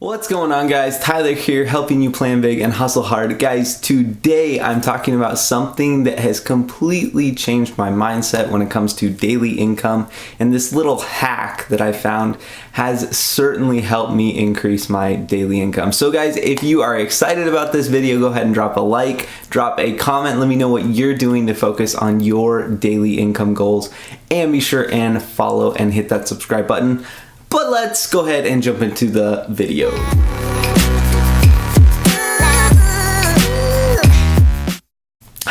What's going on, guys? Tyler here, helping you plan big and hustle hard. Guys, today I'm talking about something that has completely changed my mindset when it comes to daily income, and this little hack that I found has certainly helped me increase my daily income. So guys, if you are excited about this video, go ahead and drop a like, drop a comment, let me know what you're doing to focus on your daily income goals, and be sure and follow and hit that subscribe button. But let's go ahead and jump into the video.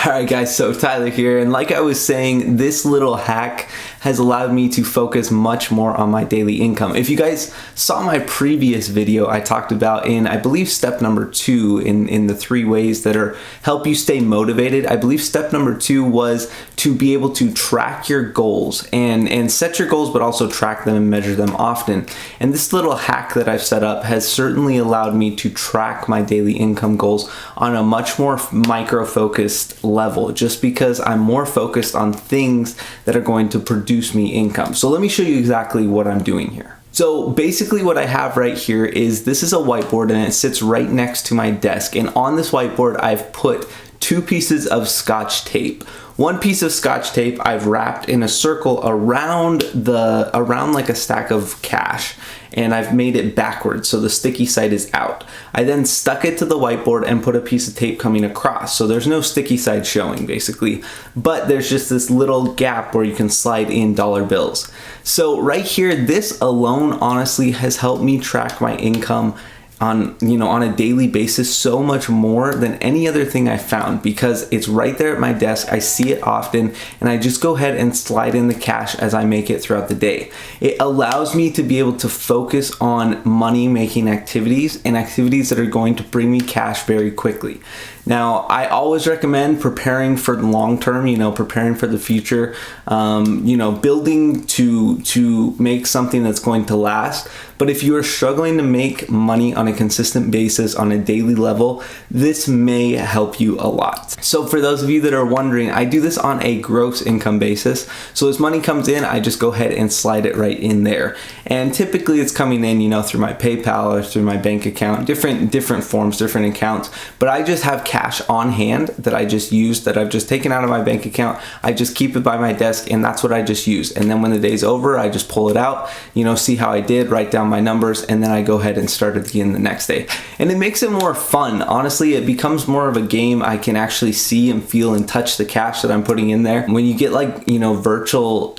Alright guys, so Tyler here, and like I was saying, this little hack has allowed me to focus much more on my daily income. If you guys saw my previous video, I talked about I believe step number 2 in the 3 ways that help you stay motivated. I believe step number 2 was to be able to track your goals and set your goals, but also track them and measure them often. And this little hack that I've set up has certainly allowed me to track my daily income goals on a much more micro-focused level, just because I'm more focused on things that are going to produce me income. So let me show you exactly what I'm doing here. So basically what I have right here is this is a whiteboard, and it sits right next to my desk. And on this whiteboard, I've put 2 pieces of Scotch tape. One piece of Scotch tape I've wrapped in a circle around like a stack of cash, and I've made it backwards so the sticky side is out. I then stuck it to the whiteboard and put a piece of tape coming across, so there's no sticky side showing basically, but there's just this little gap where you can slide in dollar bills. So right here, this alone honestly has helped me track my income on a daily basis so much more than any other thing I found, because it's right there at my desk. I see it often, and I just go ahead and slide in the cash as I make it throughout the day. It allows me to be able to focus on money making activities and activities that are going to bring me cash very quickly. Now, I always recommend preparing for the long term, preparing for the future, building to make something that's going to last. But if you are struggling to make money on a consistent basis on a daily level, this may help you a lot. So for those of you that are wondering, I do this on a gross income basis. So as money comes in, I just go ahead and slide it right in there. And typically it's coming in, through my PayPal or through my bank account, different forms, different accounts. But I just have cash on hand that I just used, that I've just taken out of my bank account. I just keep it by my desk, and that's what I just use. And then when the day's over, I just pull it out, see how I did, write down my numbers, and then I go ahead and start it again the next day. And it makes it more fun. Honestly, it becomes more of a game. I can actually see and feel and touch the cash that I'm putting in there. When you get virtual,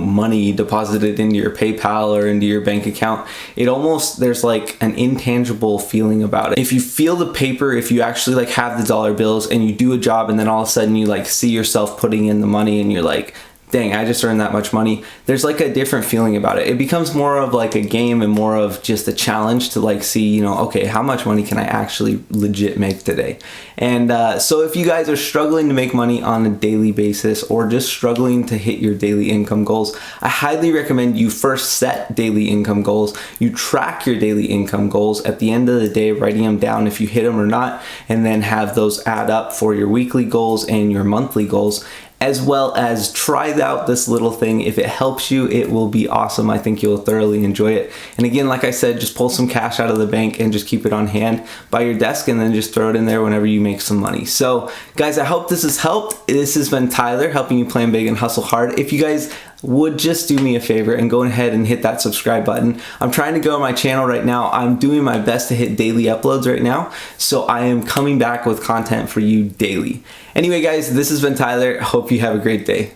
money deposited into your PayPal or into your bank account, there's like an intangible feeling about it. If you feel the paper, if you actually have the dollar bills and you do a job, and then all of a sudden you see yourself putting in the money, and you're like, dang, I just earned that much money. There's a different feeling about it. It becomes more of a game and more of just a challenge to see, okay, how much money can I actually legit make today? And so if you guys are struggling to make money on a daily basis, or just struggling to hit your daily income goals, I highly recommend you first set daily income goals. You track your daily income goals at the end of the day, writing them down if you hit them or not, and then have those add up for your weekly goals and your monthly goals, as well as try out this little thing. If it helps you, it will be awesome. I think you'll thoroughly enjoy it. And again, like I said, just pull some cash out of the bank and just keep it on hand by your desk, and then just throw it in there whenever you make some money. So guys, I hope this has helped. This has been Tyler, helping you plan big and hustle hard. If you guys would just do me a favor and go ahead and hit that subscribe button. I'm trying to grow my channel right now. I'm doing my best to hit daily uploads right now, so I am coming back with content for you daily. Anyway guys, this has been Tyler. Hope you have a great day.